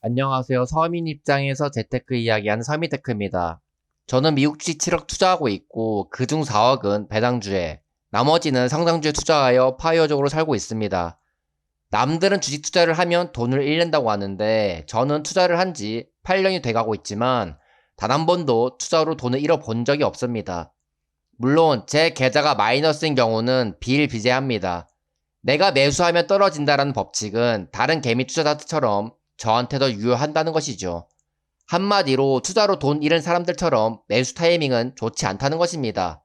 안녕하세요. 서민 입장에서 재테크 이야기하는 서민테크입니다. 저는 미국 주식 7억 투자하고 있고 그중 4억은 배당주에, 나머지는 성장주에 투자하여 파이어족으로 살고 있습니다. 남들은 주식 투자를 하면 돈을 잃는다고 하는데 저는 투자를 한 지 8년이 돼가고 있지만 단 한 번도 투자로 돈을 잃어본 적이 없습니다. 물론 제 계좌가 마이너스인 경우는 비일비재합니다. 내가 매수하면 떨어진다라는 법칙은 다른 개미 투자자들처럼 저한테도 유효한다는 것이죠. 한마디로 투자로 돈 잃은 사람들처럼 매수 타이밍은 좋지 않다는 것입니다.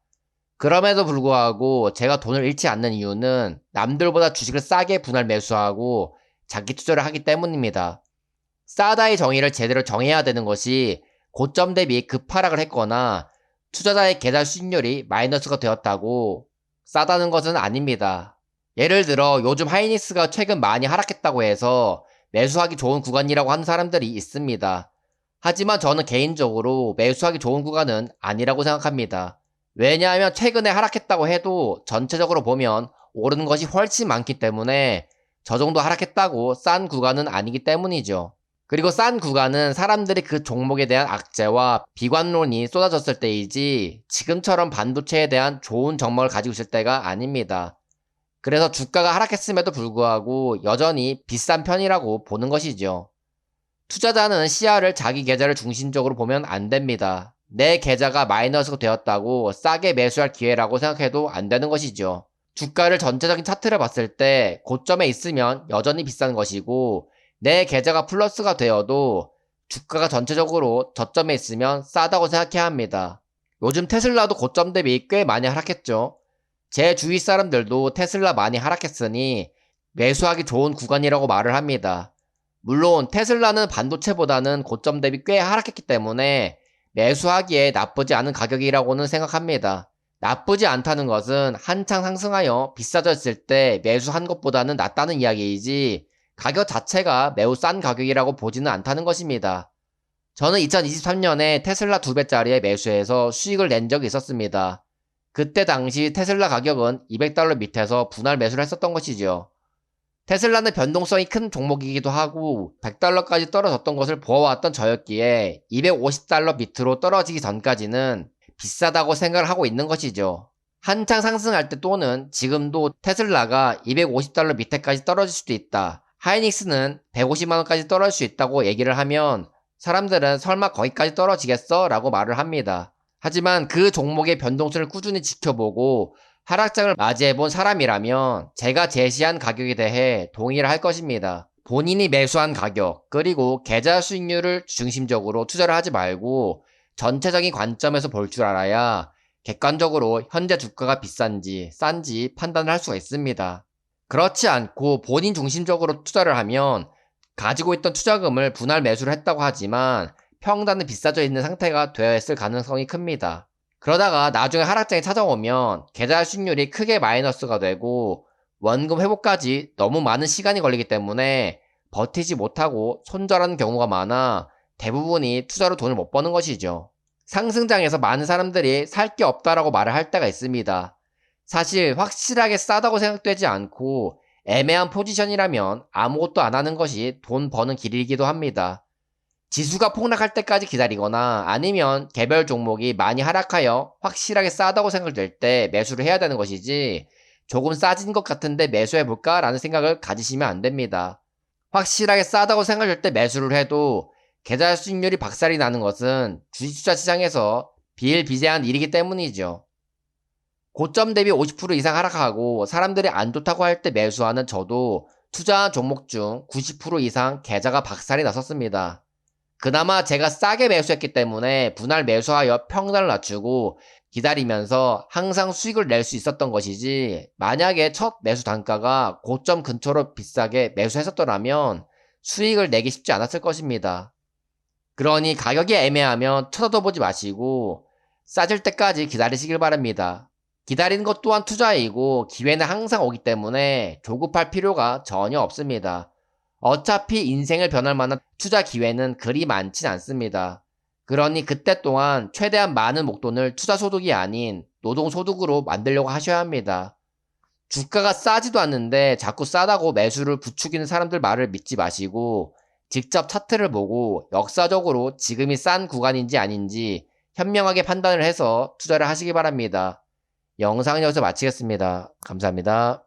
그럼에도 불구하고 제가 돈을 잃지 않는 이유는 남들보다 주식을 싸게 분할 매수하고 장기 투자를 하기 때문입니다. 싸다의 정의를 제대로 정해야 되는 것이 고점 대비 급하락을 했거나 투자자의 계좌 수익률이 마이너스가 되었다고 싸다는 것은 아닙니다. 예를 들어 요즘 하이닉스가 최근 많이 하락했다고 해서 매수하기 좋은 구간이라고 하는 사람들이 있습니다. 하지만 저는 개인적으로 매수하기 좋은 구간은 아니라고 생각합니다. 왜냐하면 최근에 하락했다고 해도 전체적으로 보면 오르는 것이 훨씬 많기 때문에 저 정도 하락했다고 싼 구간은 아니기 때문이죠. 그리고 싼 구간은 사람들이 그 종목에 대한 악재와 비관론이 쏟아졌을 때이지 지금처럼 반도체에 대한 좋은 정보를 가지고 있을 때가 아닙니다. 그래서 주가가 하락했음에도 불구하고 여전히 비싼 편이라고 보는 것이죠. 투자자는 시야를 자기 계좌를 중심적으로 보면 안 됩니다. 내 계좌가 마이너스가 되었다고 싸게 매수할 기회라고 생각해도 안 되는 것이죠. 주가를 전체적인 차트를 봤을 때 고점에 있으면 여전히 비싼 것이고 내 계좌가 플러스가 되어도 주가가 전체적으로 저점에 있으면 싸다고 생각해야 합니다. 요즘 테슬라도 고점 대비 꽤 많이 하락했죠. 제 주위 사람들도 테슬라 많이 하락했으니 매수하기 좋은 구간이라고 말을 합니다. 물론 테슬라는 반도체보다는 고점 대비 꽤 하락했기 때문에 매수하기에 나쁘지 않은 가격이라고는 생각합니다. 나쁘지 않다는 것은 한창 상승하여 비싸졌을 때 매수한 것보다는 낫다는 이야기이지 가격 자체가 매우 싼 가격이라고 보지는 않다는 것입니다. 저는 2023년에 테슬라 2배짜리에 매수해서 수익을 낸 적이 있었습니다. 그때 당시 테슬라 가격은 200달러 밑에서 분할 매수를 했었던 것이죠. 테슬라는 변동성이 큰 종목이기도 하고 100달러까지 떨어졌던 것을 보아왔던 저였기에 250달러 밑으로 떨어지기 전까지는 비싸다고 생각을 하고 있는 것이죠. 한창 상승할 때 또는 지금도 테슬라가 250달러 밑에까지 떨어질 수도 있다. 하이닉스는 150만원까지 떨어질 수 있다고 얘기를 하면 사람들은 설마 거기까지 떨어지겠어? 라고 말을 합니다. 하지만 그 종목의 변동성을 꾸준히 지켜보고 하락장을 맞이해본 사람이라면 제가 제시한 가격에 대해 동의를 할 것입니다. 본인이 매수한 가격, 그리고 계좌 수익률을 중심적으로 투자를 하지 말고 전체적인 관점에서 볼 줄 알아야 객관적으로 현재 주가가 비싼지 싼지 판단을 할 수가 있습니다. 그렇지 않고 본인 중심적으로 투자를 하면 가지고 있던 투자금을 분할 매수를 했다고 하지만 평단은 비싸져 있는 상태가 되어 있을 가능성이 큽니다. 그러다가 나중에 하락장이 찾아오면 계좌 수익률이 크게 마이너스가 되고 원금 회복까지 너무 많은 시간이 걸리기 때문에 버티지 못하고 손절하는 경우가 많아 대부분이 투자로 돈을 못 버는 것이죠. 상승장에서 많은 사람들이 살 게 없다라고 말을 할 때가 있습니다. 사실 확실하게 싸다고 생각되지 않고 애매한 포지션이라면 아무것도 안 하는 것이 돈 버는 길이기도 합니다. 지수가 폭락할 때까지 기다리거나 아니면 개별 종목이 많이 하락하여 확실하게 싸다고 생각될 때 매수를 해야 되는 것이지 조금 싸진 것 같은데 매수해볼까? 라는 생각을 가지시면 안 됩니다. 확실하게 싸다고 생각될 때 매수를 해도 계좌 수익률이 박살이 나는 것은 주식투자 시장에서 비일비재한 일이기 때문이죠. 고점 대비 50% 이상 하락하고 사람들이 안 좋다고 할 때 매수하는 저도 투자한 종목 중 90% 이상 계좌가 박살이 났었습니다. 그나마 제가 싸게 매수했기 때문에 분할 매수하여 평단을 낮추고 기다리면서 항상 수익을 낼 수 있었던 것이지 만약에 첫 매수 단가가 고점 근처로 비싸게 매수했었더라면 수익을 내기 쉽지 않았을 것입니다. 그러니 가격이 애매하면 쳐다보지 마시고 싸질 때까지 기다리시길 바랍니다. 기다리는 것 또한 투자이고 기회는 항상 오기 때문에 조급할 필요가 전혀 없습니다. 어차피 인생을 변할 만한 투자 기회는 그리 많진 않습니다. 그러니 그때 동안 최대한 많은 목돈을 투자 소득이 아닌 노동 소득으로 만들려고 하셔야 합니다. 주가가 싸지도 않는데 자꾸 싸다고 매수를 부추기는 사람들 말을 믿지 마시고 직접 차트를 보고 역사적으로 지금이 싼 구간인지 아닌지 현명하게 판단을 해서 투자를 하시기 바랍니다. 영상은 여기서 마치겠습니다. 감사합니다.